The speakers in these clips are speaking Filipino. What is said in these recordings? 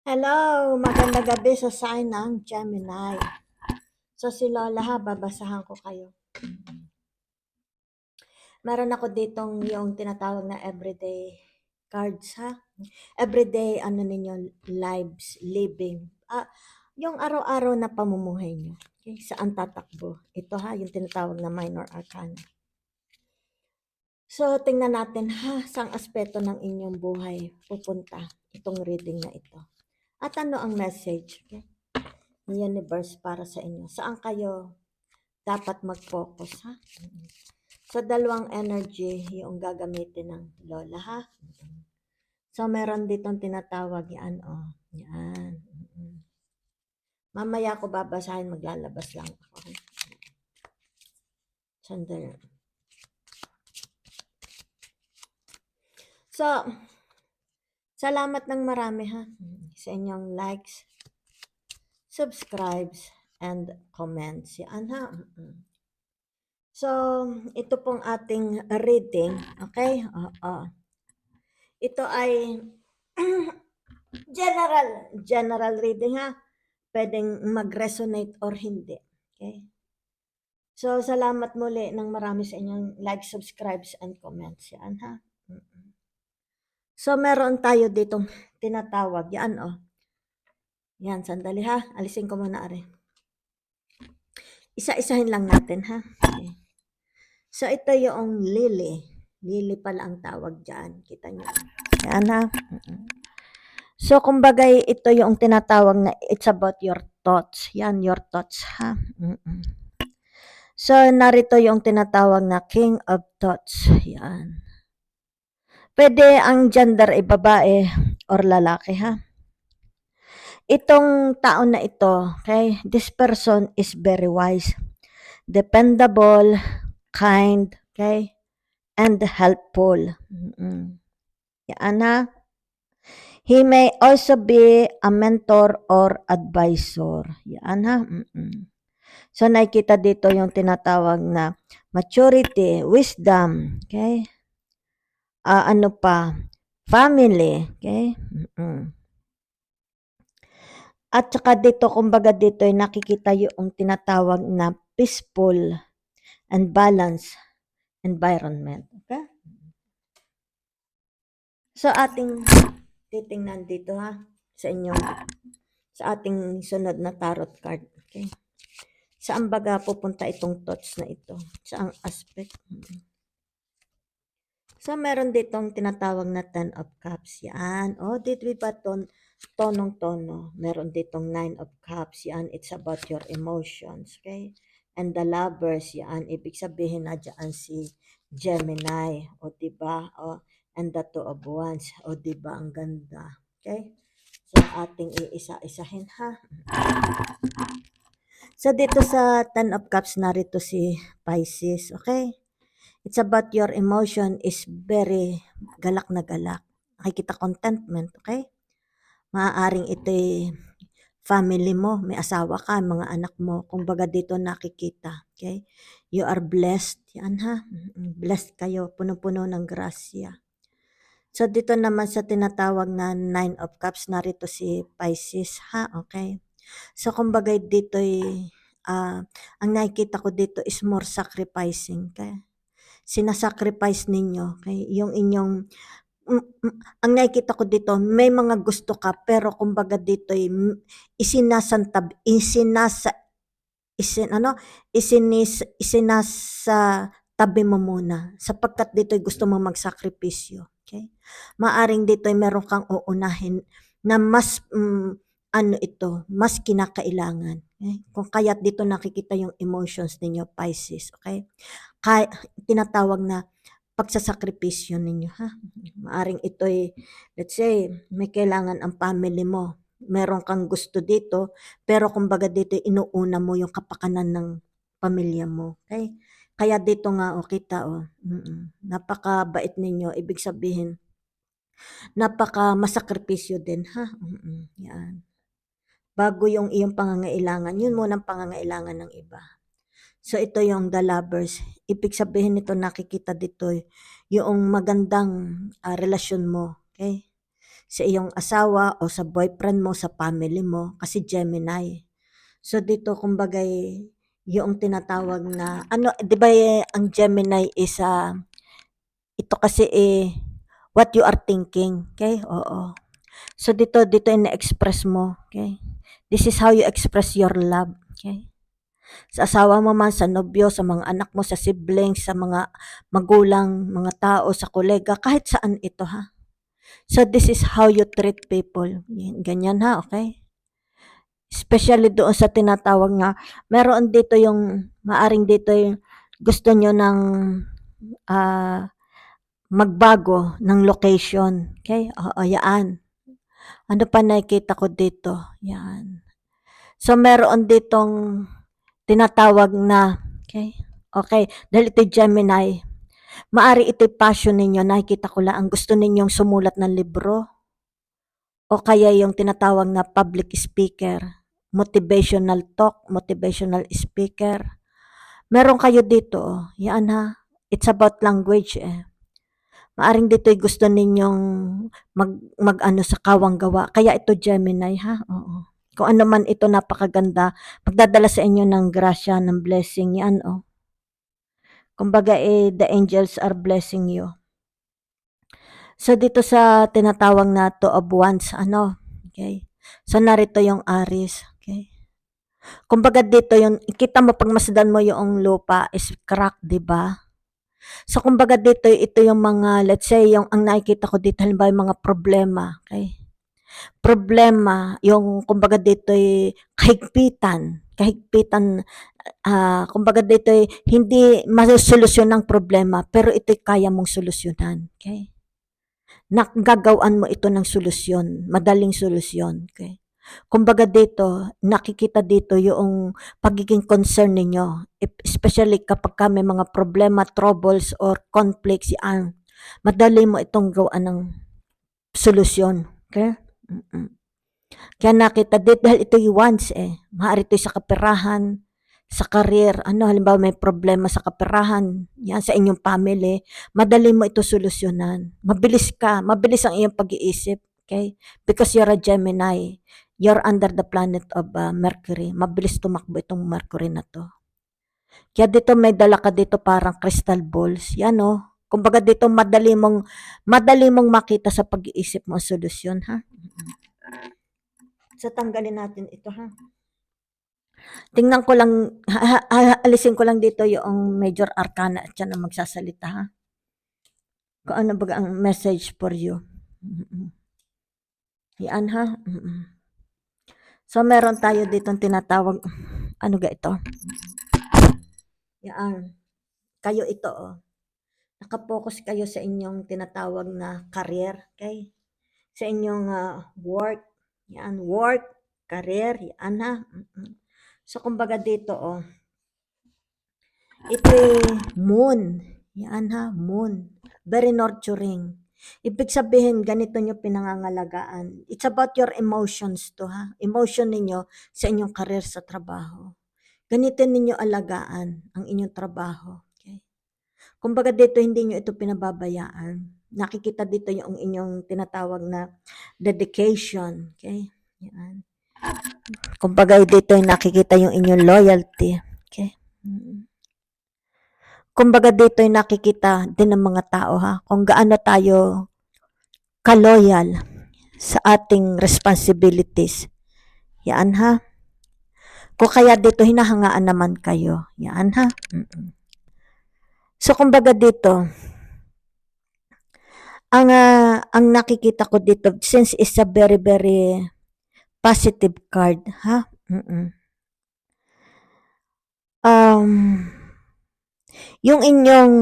Hello, magandang gabi sa sign ng Gemini. So si Lola ha, babasahan ko kayo. Meron ako ditong yung tinatawag na everyday cards ha. Everyday ano ninyo, lives, living. Yung araw-araw na pamumuhay nyo. Okay, saan tatakbo? Ito ha, yung tinatawag na minor arcana. So tingnan natin ha, saang aspeto ng inyong buhay pupunta itong reading na ito. At ano ang message? Okay? Universe para sa inyo. Saan kayo dapat mag-focus, ha? So, dalawang energy yung gagamitin ng Lola, ha? So, meron ditong tinatawag yan, oh. Yan. Mamaya ko babasahin, maglalabas lang ako. Sandali. So, salamat ng marami, ha? Sa inyong likes, subscribes, and comments. Yan, ha? So, ito pong ating reading, okay? Ito ay general reading ha. Pwedeng mag-resonate or hindi. Okay? So, salamat muli ng marami sa inyong like, subscribes, and comments. Yan ha. So, meron tayo ditong tinatawag. Yan oh. Yan, sandali ha. Alisin ko muna are. Isa-isahin lang natin ha. Okay. So, ito yung lily. Lily pala ang tawag dyan. Kita nyo. Yan ha. So, kumbaga, ito yung tinatawag na it's about your thoughts. Yan, your thoughts, ha? So, narito yung tinatawag na King of Thoughts. Yan. Pwede ang gender ay babae or lalaki, ha? Itong tao na ito, okay? This person is very wise, dependable, kind, okay? And helpful. Yan, ha? He may also be a mentor or advisor. Yan ha. So nakikita dito yung tinatawag na maturity, wisdom, okay? Ano pa? Family, okay? At saka dito, kumbaga dito ay nakikita yung tinatawag na peaceful and balanced environment. Okay? So ating titingnan dito ha sa inyong sa ating sunod na tarot card. Okay? Saan baga pupunta itong thoughts na ito? Saang aspect? So, meron ditong tinatawag na 10 of Cups. Yan. O, dito ba tonong-tono? Meron ditong 9 of Cups. Yan. It's about your emotions. Okay? And the lovers. Yan. Ibig sabihin na dyan si Gemini. O, diba? O, and the 2 of Wands. O, diba? Ang ganda. Okay? So, ating iisa-isahin ha. So, dito sa 10 of Cups, narito si Pisces. Okay? It's about your emotion is very galak na galak. Nakikita contentment, okay? Maaaring ito'y family mo, may asawa ka, mga anak mo. Kumbaga dito nakikita, okay? You are blessed. Yan ha. Blessed kayo, puno-puno ng grasya. So dito naman sa tinatawag na 9 of Cups, narito si Pisces ha, okay? So kumbaga dito'y ang nakikita ko dito is more sacrificing, okay? Sinasacrifice ninyo, okay? Yung inyong ang nakikita ko dito, may mga gusto ka pero kumbaga dito ay isinasantab isinasa isin ano isinasa tabi mo muna sapagkat dito ay gusto mo magsakripisyo, okay? Maaring dito ay meron kang uunahin na mas ano ito, mas kinakailangan, okay? Kung kaya't dito nakikita yung emotions ninyo, Pisces, okay? Kaya tinatawag na pagsasakripisyo ninyo ha. Maaring ito'y let's say may kailangan ang family mo. Meron kang gusto dito pero kumbaga dito inuuna mo yung kapakanan ng pamilya mo. Okay? Kaya dito nga o kita o. Napakabait ninyo, ibig sabihin napaka masakripisyo din ha. Yan. Bago yung iyong pangangailangan, yun muna ang pangangailangan ng iba. So ito yung the lovers. Ibig sabihin nito nakikita dito yung magandang relasyon mo. Okay? sa iyong asawa o sa boyfriend mo, sa family mo, kasi Gemini. So dito kumbaga yung tinatawag na ano, 'di ba ang Gemini is ito kasi what you are thinking, okay? Oo. So dito ina-express mo, okay? This is how you express your love, okay? Sa asawa mo man, sa nobyo, sa mga anak mo, sa siblings, sa mga magulang, mga tao, sa kolega, kahit saan ito ha. So this is how you treat people. Ganyan ha, okay? Especially doon sa tinatawag nga, meron dito yung, maaring dito yung gusto nyo ng magbago ng location. Okay? Oo, yan. Ano pa nakikita ko dito? Yan. So, meron ditong tinatawag na, okay? Okay, dahil ito Gemini, maari ito passion ninyo, nakikita ko lang, ang gusto ninyong sumulat ng libro, o kaya yung tinatawag na public speaker, motivational talk, motivational speaker. Meron kayo dito, yan ha, it's about language Maaring dito'y gusto ninyong mag-ano sa kawang gawa. Kaya ito Gemini ha, oo. Kung ano man ito napakaganda, magdadala sa inyo ng grasya, ng blessing yan Kumbaga the angels are blessing you. So dito sa tinatawag na two of wands, okay? So narito yung Aries, okay? Kumbaga dito yung, kita mo pag masdan mo yung lupa is crack, di ba? So kumbaga dito, ito yung mga, let's say, yung ang nakikita ko dito, halimbawa yung mga problema, okay? Problema, yung kumbaga dito kahigpitan, kumbaga dito hindi masosolusyon ng problema, pero ito'y kaya mong solusyonan, okay? Gagawin mo ito ng solusyon, madaling solusyon, okay? Kumbaga dito, nakikita dito yung pagiging concern ninyo, especially kapag may mga problema, troubles, or conflicts, madali mo itong gawaan ng solusyon. Okay? Kaya nakita dito, dahil ito yung wants maaari ito sa kaperahan, sa career, halimbawa may problema sa kaperahan, yan sa inyong family, madali mo ito solusyonan. Mabilis ang iyong pag-iisip, okay? Because you're a Gemini, you're under the planet of Mercury. Mabilis tumakbo itong Mercury na to. Kaya dito may dala ka dito parang crystal balls, yan Kumbaga dito madali mong makita sa pag-iisip mo ang solusyon, ha? So tanggalin natin ito, ha? Tingnan ko lang, alisin ko lang dito yung major arcana at yan ang magsasalita, ha? Kung ano ba ang message for you. Yan, ha? So, meron tayo dito tinatawag, ano ga ito? Yan. Kayo ito, Nakapokus kayo sa inyong tinatawag na career, okay? Sa inyong work. Yan, work, career, yan, ha? So, kumbaga dito, ito moon. Yan ha, moon. Very nurturing. Ibig sabihin, ganito nyo pinangangalagaan. It's about your emotions to ha. Emotion ninyo sa inyong career sa trabaho. Ganito ninyo alagaan ang inyong trabaho. Okay? Kumbaga dito, hindi nyo ito pinababayaan. Nakikita dito yung inyong tinatawag na dedication. Okay? Yan. Kumbaga dito nakikita yung inyong loyalty. Okay? Kumbaga dito nakikita din ng mga tao kung gaano tayo ka-loyal sa ating responsibilities. Yan ha. Kung kaya dito hinahangaan naman kayo. Yan ha. So kumbaga dito, ang nakikita ko dito, since it's a very, very positive card, ha? Yung inyong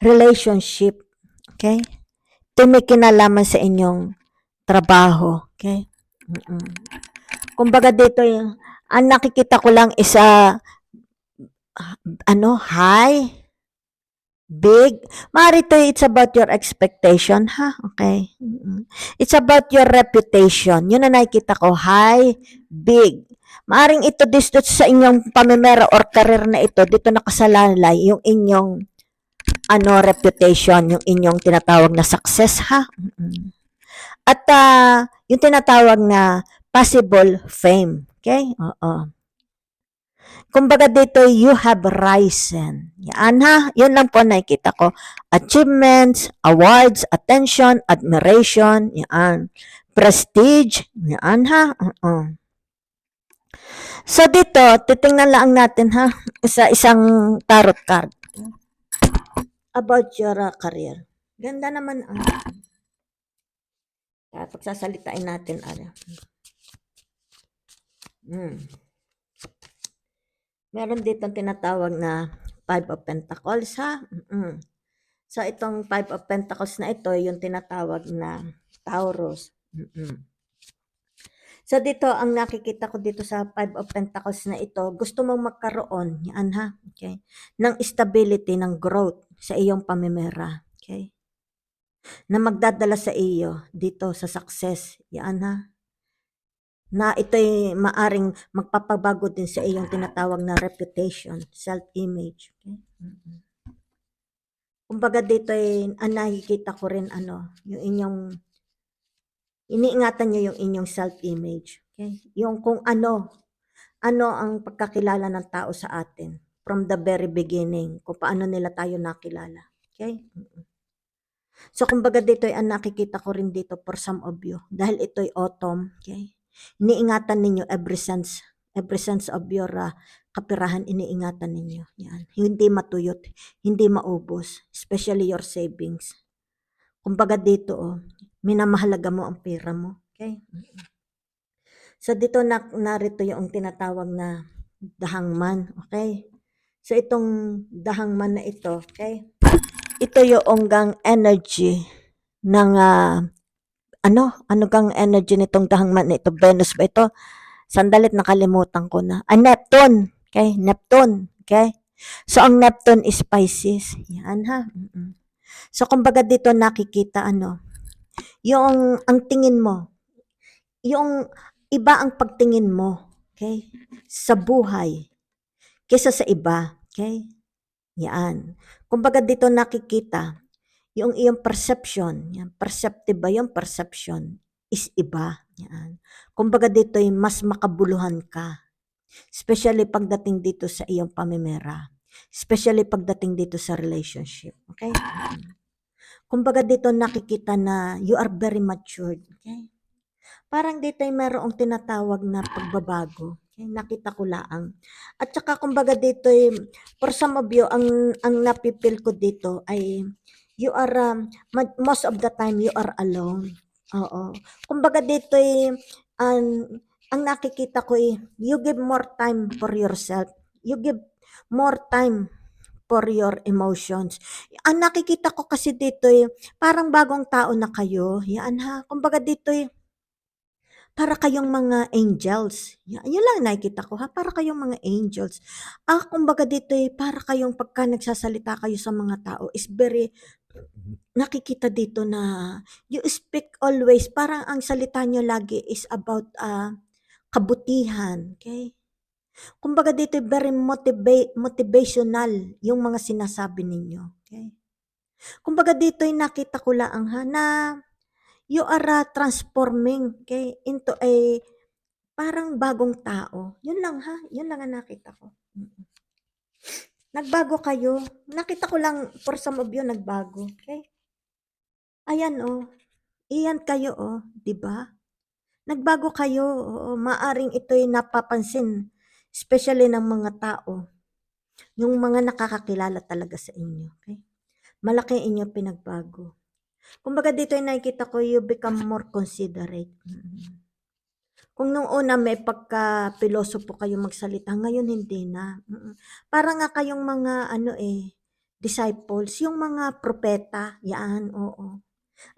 relationship, okay? Ito may kinalaman sa inyong trabaho, okay? Kumbaga dito, ang nakikita ko lang is high, big. Maaari ito, it's about your expectation, ha? Okay. It's about your reputation. Yun na nakikita ko, high, big. Maaring ito dito sa inyong pamimera or career na ito, dito nakasalalay yung inyong reputation, yung inyong tinatawag na success, ha? At yung tinatawag na possible fame. Okay? Oo. Kumbaga dito, you have risen. Yan ha. Yun lang po nakikita ko. Achievements, awards, attention, admiration. Yan. Prestige. Yan ha. So dito, titingnan lang natin ha. Sa isang tarot card. About your career. Ganda naman ang pagsasalitain natin. Meron dito tinatawag na Five of Pentacles ha. So itong Five of Pentacles na ito, yung tinatawag na Taurus. So dito, ang nakikita ko dito sa Five of Pentacles na ito, gusto mong magkaroon, yan ha, okay, ng stability, ng growth sa iyong pamimera. Okay? Na magdadala sa iyo dito sa success. Yan ha. Na ito'y maaring magpapabago din sa iyong tinatawag na reputation, self-image. Okay? Kumbaga dito ay nakikita ko rin yung inyong iniingatan niyo yung inyong self-image. Okay? Yung kung ano ang pagkakilala ng tao sa atin from the very beginning, kung paano nila tayo nakilala. Okay? So kumbaga dito ay nakikita ko rin dito for some of you dahil ito'y autumn. Okay? Iniingatan ninyo every sense of your kapirahan, iniingatan ninyo. Yan. Hindi matuyot, hindi maubos, especially your savings. Kumbaga dito, minamahalaga mo ang pera mo. Okay? So dito narito yung tinatawag na the hangman. Okay? So itong the hangman na ito, okay? Ito yung energy ng ano gang energy nitong the hangman na ito? Venus ba ito? Sandalit nakalimutan ko na. Neptune. Okay? Neptune. Okay? So ang Neptune is Pisces. Yan ha. So kumbaga dito nakikita yung ang tingin mo, yung iba ang pagtingin mo, okay, sa buhay kaysa sa iba, okay? Yan. Kumbaga dito nakikita yung iyong perception, yan, perceptive ba yung perception is iba. Yan. Kumbaga dito ay mas makabuluhan ka. Especially pagdating dito sa iyong pamimera. Especially pagdating dito sa relationship. Okay? Kumbaga dito nakikita na you are very matured. Okay? Parang dito ay mayroong tinatawag na pagbabago. Okay? Nakita ko laang. At saka kumbaga dito ay, for some of you, ang napipil ko dito ay you are, most of the time you are alone. Oo. Kumbaga dito ay, ang nakikita ko ay, you give more time for yourself. You give more time for your emotions. Ang nakikita ko kasi dito ay, parang bagong tao na kayo. Yan ha. Kumbaga dito ay, para kayong mga angels. Yun lang nakikita ko ha, para kayong mga angels. Kumbaga dito para kayong pagka nagsasalita kayo sa mga tao is very, nakikita dito na you speak always, parang ang salita nyo lagi is about kabutihan. Okay? Kumbaga dito very motivational yung mga sinasabi ninyo. Okay? Kumbaga dito nakita ko lang ha, na you are transforming, okay, into a parang bagong tao. Yun lang ha, yun lang ang nakita ko. Nagbago kayo. Nakita ko lang for some of you nagbago. Okay? Ayan iyan kayo 'di ba? Nagbago kayo. Maaring ito'y napapansin especially ng mga tao. Yung mga nakakakilala talaga sa inyo. Okay? Malaki inyo pinagbago. Kumbaga dito ay nakikita ko you become more considerate. Kung nung una may pagka-pilosopo kayo magsalita, ngayon hindi na. Para nga kayong mga disciples, yung mga propeta, yan, oo.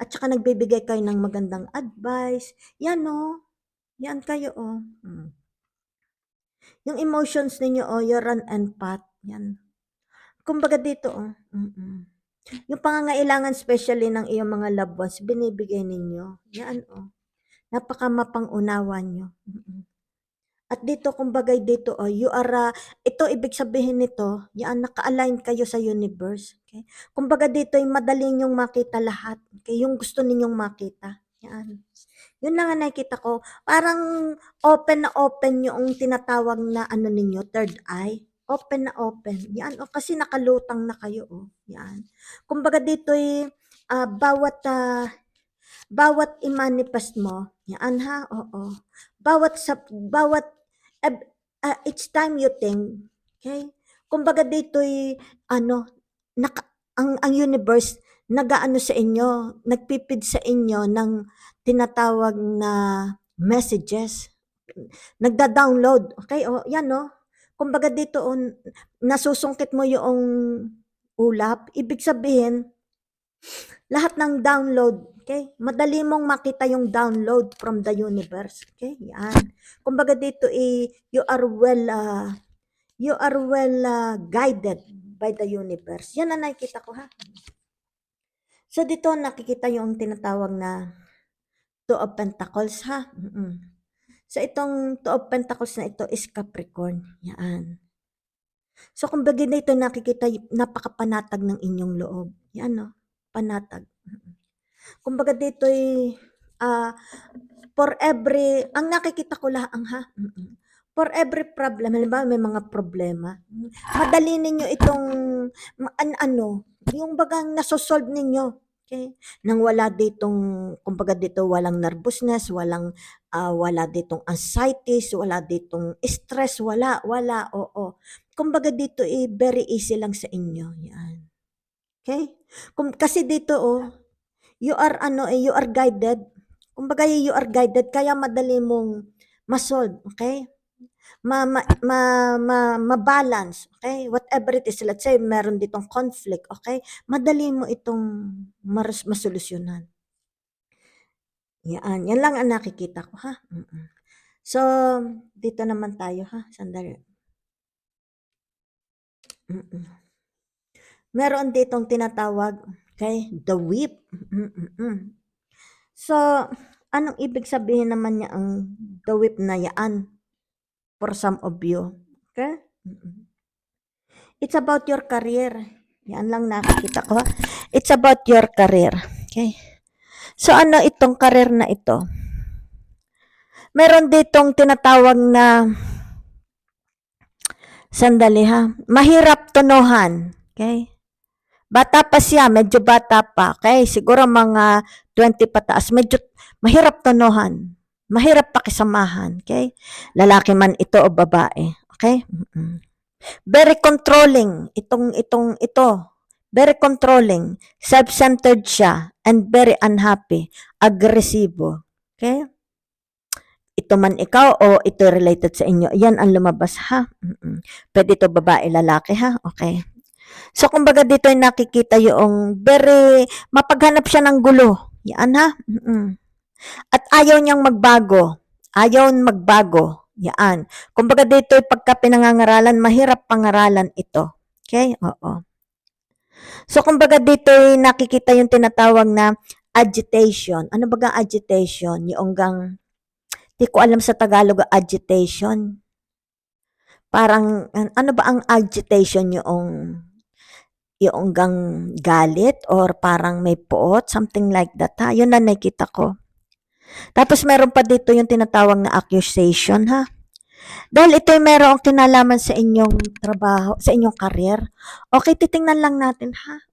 At saka nagbibigay kayo ng magandang advice, yan yan kayo Yung emotions ninyo you run and path, yan. Kumbaga dito yung pangangailangan especially ng iyong mga loved ones, binibigay ninyo, yan napaka mapang-unawa nyo. At dito kumbaga dito you are, ito ibig sabihin nito, yan naka-align kayo sa universe. Okay? Kumbaga dito ay madali ninyong makita lahat. Okay? Yung gusto ninyong makita. Yan. Yun lang ang nakikita ko. Parang open na open yung tinatawag na ano ninyo, third eye. Open na open. Yan. O, kasi nakalutang na kayo. Oh. Yan. Kumbaga dito'y bawat i-manifest mo, yan ha, oo. Bawat, each time you think, okay? Kumbaga dito'y, ano, ang universe, nagaano sa inyo, nagpipid sa inyo ng tinatawag na messages. Nagda-download, okay? O, yan, no? Kumbaga dito, nasusungkit mo yung ulap, ibig sabihin, lahat ng download, okay? Madali mong makita yung download from the universe, okay? Yan. Kumbaga dito you are well guided by the universe. Yan ang nakikita ko, ha. So dito nakikita yung tinatawag na Two of Pentacles, ha. So itong Two of Pentacles na ito is Capricorn. Yan. So kumbaga dito nakikita napakapanatag ng inyong loob. Yan, no? Panatag. Kumbaga dito'y for every, ang nakikita ko lang ha, for every problem, halimbawa may mga problema, madali ninyo itong, yung bagang nasosolve ninyo, okay? Nang wala ditong, kumbaga dito walang nervousness, wala ditong anxieties, wala ditong stress, wala, oo. Kumbaga dito very easy lang sa inyo, yan. Okay? Kasi dito you are guided. Kumbaga you are guided kaya madali mong ma-solve, okay? Ma-balance, okay? Whatever it is, let's say meron ditong conflict, okay? Madali mo itong masolusyonan. Yan lang ang nakikita ko, ha? So, dito naman tayo, ha? Sandali. Meron ditong tinatawag, okay? The whip. So, anong ibig sabihin naman niya ang the whip na yan for some of you? Okay? It's about your career. Yan lang nakikita ko. It's about your career. Okay? So, ano itong career na ito? Meron ditong tinatawag na sandali ha. Mahirap tunuhan. Okay? Bata pa siya, medyo bata pa. Okay? Siguro mga 20 pataas. Medyo mahirap tunuhan. Mahirap pakisamahan. Okay? Lalaki man ito o babae. Okay? Very controlling. Ito. Very controlling. Self-centered siya. And very unhappy. Agresibo. Okay? Ito man ikaw o ito related sa inyo. Yan ang lumabas ha. Pwede ito babae, lalaki ha. Okay. So, kumbaga dito ay nakikita yung very, mapaghanap siya ng gulo. Yan ha. At ayaw niyang magbago. Ayaw magbago. Yan. Kumbaga dito ay pagka pinangangaralan, mahirap pangaralan ito. Okay? Oo. So, kumbaga dito ay nakikita yung tinatawag na agitation. Ano ba ang agitation? Yung di ko alam sa Tagalog agitation. Parang, ano ba ang agitation yung galit or parang may poot, something like that ha. Yun na nakita ko. Tapos meron pa dito yung tinatawag na accusation ha. Dahil ito ay merong kinalaman sa inyong trabaho, sa inyong career. Okay, titingnan lang natin ha.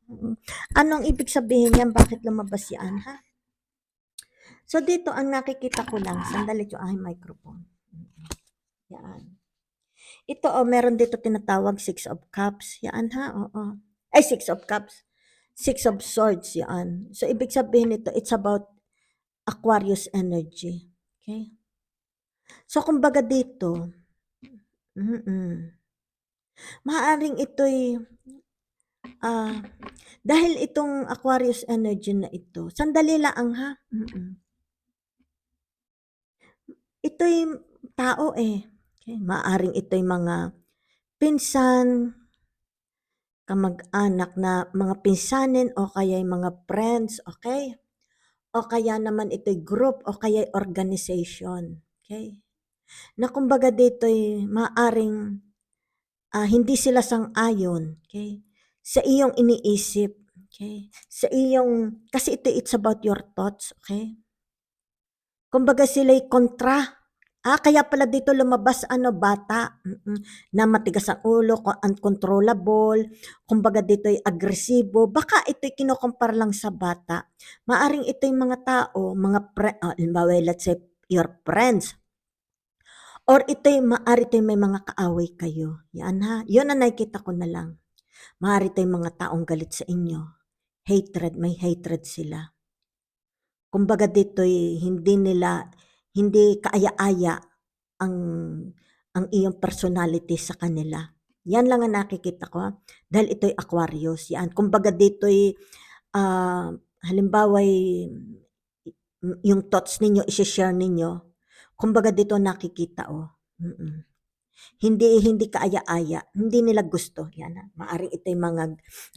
Anong ibig sabihin yan? Bakit lumabas yan ha? So dito ang nakikita ko lang, sandali yung aking microphone. Yan. Ito meron dito tinatawag Six of Cups. Yan ha, oo. Ay, Six of Cups. Six of Swords, yan. So, ibig sabihin nito, it's about Aquarius energy. Okay? So, kumbaga dito, maaaring ito'y, dahil itong Aquarius energy na ito, sandali lang ha. Ito'y tao Okay? Maaaring ito'y mga pinsan, kamag-anak na mga pinsanin o kaya mga friends, okay? O kaya naman ito'y group o kaya organization, okay? Na kumbaga dito'y maaring hindi sila sang-ayon, okay? Sa iyong iniisip, okay? Sa iyong, kasi it's about your thoughts, okay? Kumbaga sila'y kontra. Kaya pala dito lumabas bata, na matigas ang ulo, uncontrollable, kumbaga dito'y agresibo, baka ito'y kino-compare lang sa bata. Maaring ito'y mga tao, halimbawa let's say your friends, or maari ito'y may mga kaaway kayo, yan ha, yun ang nakikita ko na lang. Maaari ito'y mga taong galit sa inyo, may hatred sila. Kumbaga dito'y hindi kaaya-aya ang iyong personality sa kanila. Yan lang ang nakikita ko, dahil ito'y Aquarius, yan. Kumbaga dito'y, halimbawa'y yung thoughts ninyo, isi-share ninyo, kumbaga dito nakikita, hindi kaaya-aya, hindi nila gusto, yan. Maaring ito'y mga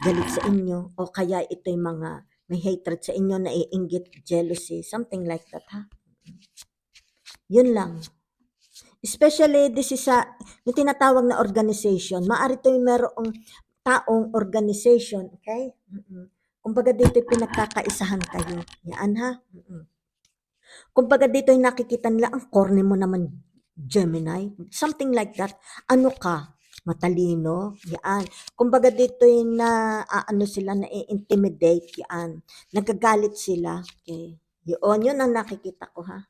galit sa inyo, o kaya ito'y mga may hatred sa inyo, naiinggit, jealousy, something like that, ha? Yun lang. Especially, this is yung tinatawag na organization. Maaari ito'y merong taong organization, okay? Kumbaga dito'y pinagkakaisahan kayo. Yan, ha? Kumbaga dito'y nakikita nila, ang corny mo naman, Gemini. Something like that. Ano ka? Matalino? Yan. Kumbaga dito'y sila, na-intimidate, yan. Nagagalit sila, okay? Yun ang nakikita ko, ha.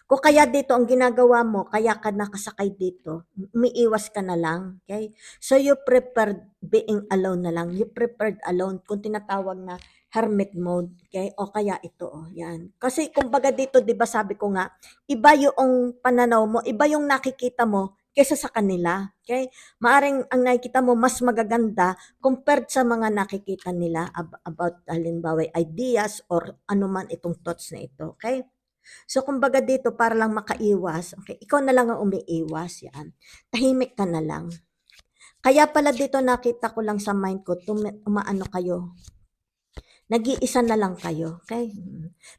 Kung kaya dito ang ginagawa mo, kaya ka nakasakay dito, umiiwas ka na lang, okay? So you preferred being alone na lang. You preferred alone, kung tinatawag na hermit mode, okay? O kaya ito, yan. Kasi kumbaga dito, 'di ba sabi ko nga, iba yung pananaw mo, iba yung nakikita mo kaysa sa kanila, okay? Maaring ang nakikita mo mas magaganda compared sa mga nakikita nila about halimbawa ideas or anuman itong thoughts na ito, okay? So kumbaga dito para lang makaiwas, okay, ikaw na lang ang umiiwas, yan. Tahimik ka na lang. Kaya pala dito nakita ko lang sa mind ko, umaano kayo, nag-iisa na lang kayo, okay?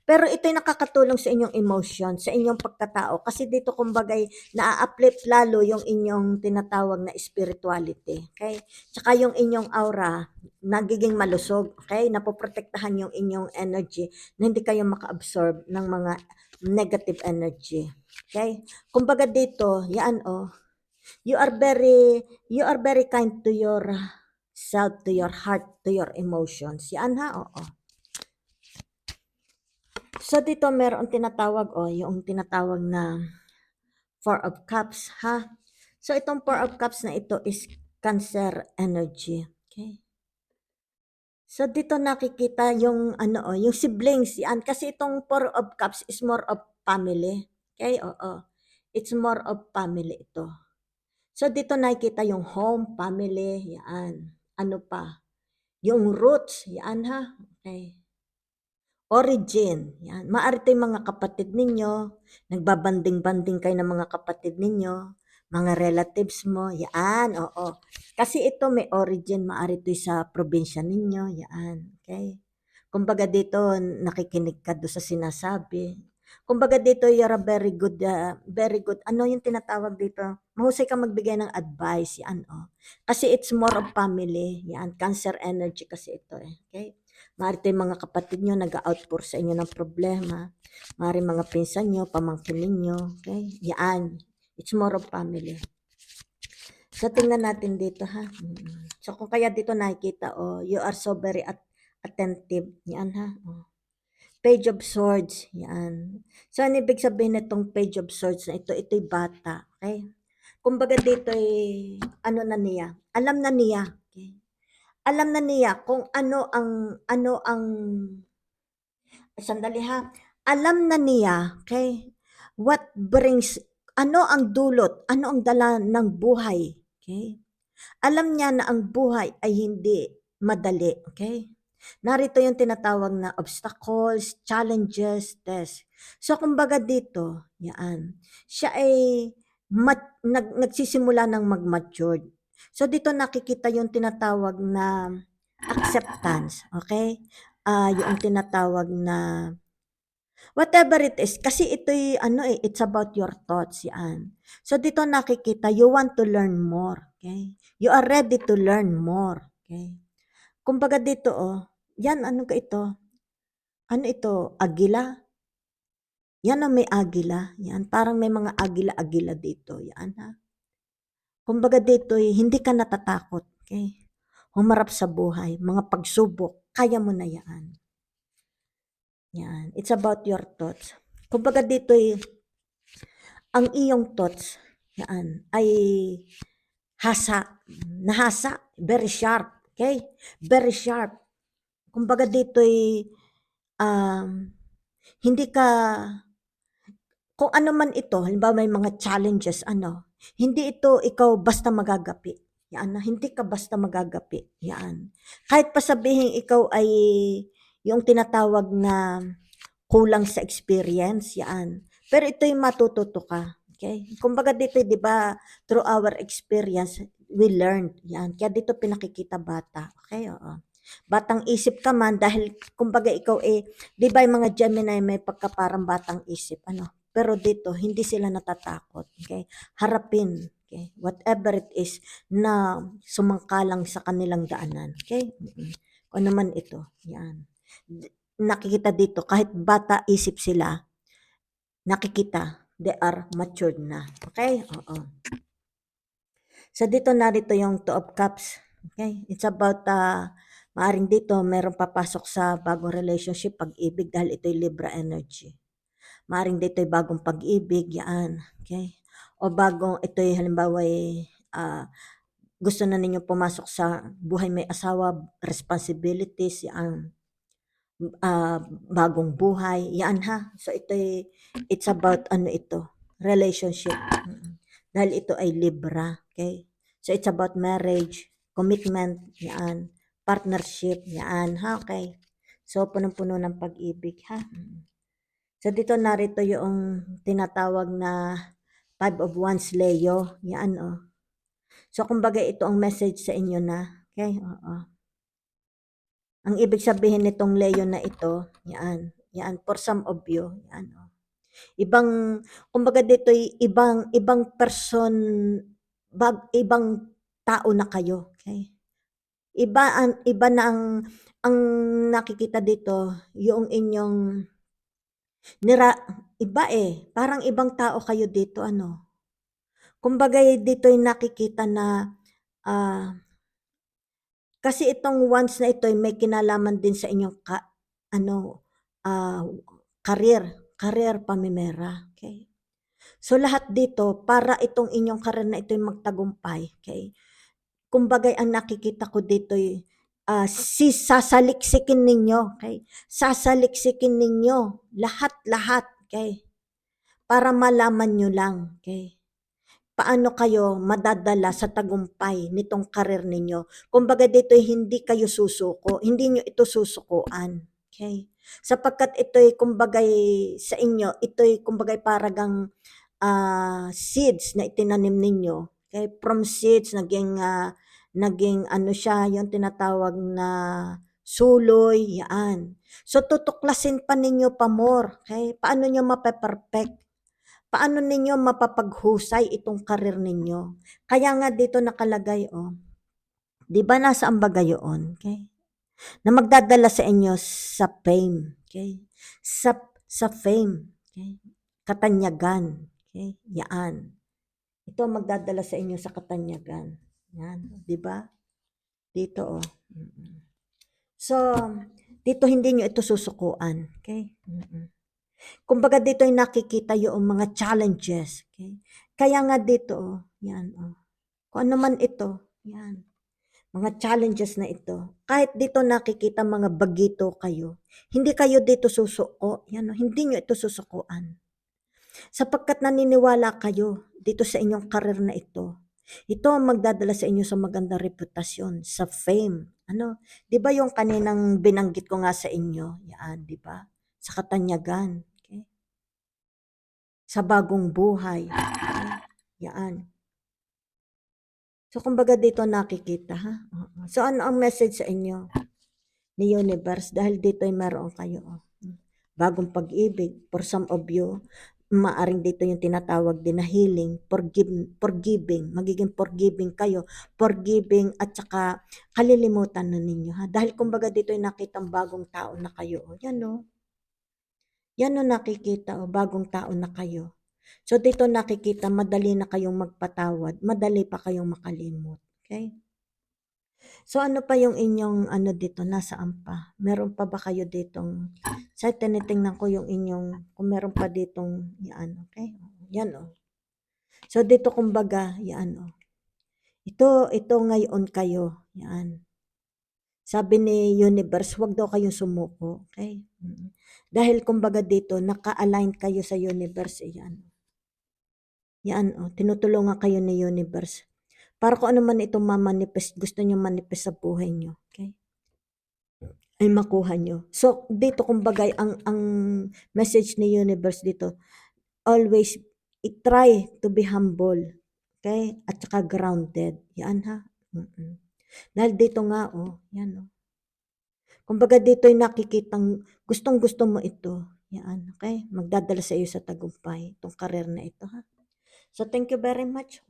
Pero ito'y nakakatulong sa inyong emotion, sa inyong pagkatao, kasi dito kumbaga'y naa-uplift lalo yung inyong tinatawag na spirituality, okay? Tsaka yung inyong aura, nagiging malusog, okay? Napoprotektahan yung inyong energy na hindi kayo maka-absorb ng mga negative energy, okay? Kumbaga dito, yan you are very kind to your self, to your heart, to your emotions. Yan ha, oo. So dito meron tinatawag, yung tinatawag na Four of Cups, ha? So itong Four of Cups na ito is Cancer energy. Okay? So dito nakikita yung yung siblings, yan. Kasi itong Four of Cups is more of family. Okay? Oo. It's more of family ito. So dito nakikita yung home, family, yan. Ano pa? Yung roots, yan ha. Okay. Origin, yan. Maaari ito yung mga kapatid ninyo, nagbabanding-banding kayo ng mga kapatid ninyo, mga relatives mo, yan, oo. Kasi ito may origin, maaari ito sa probinsya ninyo, yan, okay. Kumbaga dito, nakikinig ka doon sa sinasabi. Kumbaga dito, you're a very good, ano yung tinatawag dito? Mahusay ka magbigay ng advice, yan, Kasi it's more of family, yan, Cancer energy kasi ito, okay. Maaari tayong mga kapatid nyo nag-outpour sa inyo ng problema. Maaari mga pinsan nyo, pamangkin ninyo. Okay? Yan. It's more of family. So, tingnan natin dito, ha? So, kung kaya dito nakikita, you are so very attentive. Yan, ha? Page of Swords. Yan. So, ano ibig sabihin nitong Page of Swords na ito? Ito'y bata. Okay? Kumbaga dito ano na niya. Alam na niya. Okay? Alam na niya kung ano ang sandali ha. Alam na niya, okay, what brings, ano ang dulot, ano ang dala ng buhay, okay? Alam niya na ang buhay ay hindi madali, okay? Narito yung tinatawag na obstacles, challenges, test. So, kumbaga dito, yan, siya ay nagsisimula ng mag-matured. So, dito nakikita yung tinatawag na acceptance, okay? Yung tinatawag na whatever it is, kasi ito'y it's about your thoughts, yan. So dito nakikita, you want to learn more, okay? You are ready to learn more, okay? Kumbaga dito, yan, ano ka ito? Ano ito? Agila? Yan ang may agila, yan. Parang may mga agila-agila dito, yan ha. Kumbaga dito'y hindi ka natatakot, okay? Humarap sa buhay, mga pagsubok, kaya mo na yan. Yan. It's about your thoughts. Kumbaga dito'y ang iyong thoughts, yan, ay nahasa, very sharp, okay? Very sharp. Kumbaga dito'y hindi ka, kung ano man ito, halimbawa may mga challenges, hindi ito ikaw basta magagapi. Yan, hindi ka basta magagapi. Yan. Kahit pa sabihin ikaw ay yung tinatawag na kulang sa experience, yan. Pero ito yung matututo ka. Okay? Kumbaga dito, di ba, through our experience, we learned. Yan. Kaya dito pinakikita bata. Okay? Oo. Batang isip ka man dahil kumbaga ikaw di ba yung mga Gemini may pagkaparang batang isip, pero dito hindi sila natatakot, okay? Harapin, okay? Whatever it is na sumangkalang sa kanilang daanan, okay? Kung ano man ito, yan. Nakikita dito kahit bata isip sila, nakikita they are matured na, okay? Oo. So dito narito yung Two of Cups, okay? It's about maaring dito meron papasok sa bagong relationship, pag-ibig dahil ito'y Libra energy. Maaring dito'y bagong pag-ibig, yan, okay? O bagong ito'y halimbawa gusto na ninyo pumasok sa buhay may asawa, responsibilities, yan, bagong buhay, yan ha. So it's about relationship. Dahil ito ay Libra, okay? So it's about marriage, commitment, yan, partnership, yan, ha, okay? So punong-puno ng pag-ibig, ha? So dito narito yung tinatawag na Five of Wands Leo, yan, So kumbaga ito ang message sa inyo na, okay? Oo. Ang ibig sabihin nitong Leo na ito, yan, for some of you, yan, Ibang, kumbaga dito'y ibang person, ibang tao na kayo, okay? Iba na ang nakikita dito, yung inyong iba parang ibang tao kayo dito, Kumbaga dito'y nakikita na, kasi itong wands na ito may kinalaman din sa inyong career pamimera, okay? So lahat dito para itong inyong career na ito'y magtagumpay, okay? Kumbaga ang nakikita ko dito'y sasaliksikin ninyo, okay? Sasaliksikin ninyo lahat, okay? Para malaman nyo lang, okay? Paano kayo madadala sa tagumpay nitong karir ninyo. Kumbaga dito'y hindi kayo susuko, hindi nyo ito susukuan. Okay? Sapagkat ito'y kumbagay sa inyo, ito'y kumbagay paragang seeds na itinanim ninyo. Okay? From seeds, naging siya, yung tinatawag na suloy, yan. So tutuklasin pa ninyo pa more. Okay? Paano nyo mape-perfect? Paano ninyo mapapaghusay itong karir ninyo? Kaya nga dito nakalagay, 'di ba nasa ambaga yun, okay? Na magdadala sa inyo sa fame, okay? Sa fame, okay? Katanyagan, okay? Yan. Ito ang magdadala sa inyo sa katanyagan. Yan, 'di ba? Dito, So, dito hindi nyo ito susukuan, okay? Kumbaga dito ay nakikita yung mga challenges. Okay? Kaya nga dito, yan. Kung ano man ito, yan. Mga challenges na ito. Kahit dito nakikita mga bagito kayo, hindi kayo dito susuko. Yan, hindi nyo ito susukuan. Sapagkat naniniwala kayo dito sa inyong karir na ito. Ito ang magdadala sa inyo sa magandang reputasyon, sa fame. 'Di ba yung kaninang binanggit ko nga sa inyo? Yan, 'di ba? Sa katanyagan. Sa bagong buhay. Yan. So, kumbaga dito nakikita, ha? So, ano ang message sa inyo ni Universe? Dahil dito ay meron kayo. Bagong pag-ibig. For some of you, maaring dito yung tinatawag din na healing, forgiving. Magiging forgiving kayo. Forgiving at saka kalilimutan na ninyo, ha? Dahil kumbaga dito ay nakitang bagong tao na kayo. Yan, Yan o nakikita o bagong tao na kayo. So dito nakikita madali na kayong magpatawad, madali pa kayong makalimot. Okay? So ano pa yung inyong ano dito, nasaan pa? Meron pa ba kayo ditong, sa tinitingnan ko yung inyong, kung meron pa ditong, yan, okay? Yan o. So dito kumbaga, yan o. Ito ngayon kayo, yan. Sabi ni universe, wag daw kayong sumuko, okay? Dahil kumbaga dito, naka-align kayo sa universe, yan. Yan o, tinutulungan kayo ni universe. Para kung ano man itong mamanifest, gusto nyo manifest sa buhay nyo, okay? Ay makuha nyo. So, dito kumbaga, ang message ni universe dito, always try to be humble, okay? At saka grounded. Yan ha. Dahil dito nga, yan kumbaga dito ay nakikitang gustong-gusto mo ito. Yan, okay? Magdadala sa iyo sa tagumpay, itong career na ito ha. So, thank you very much.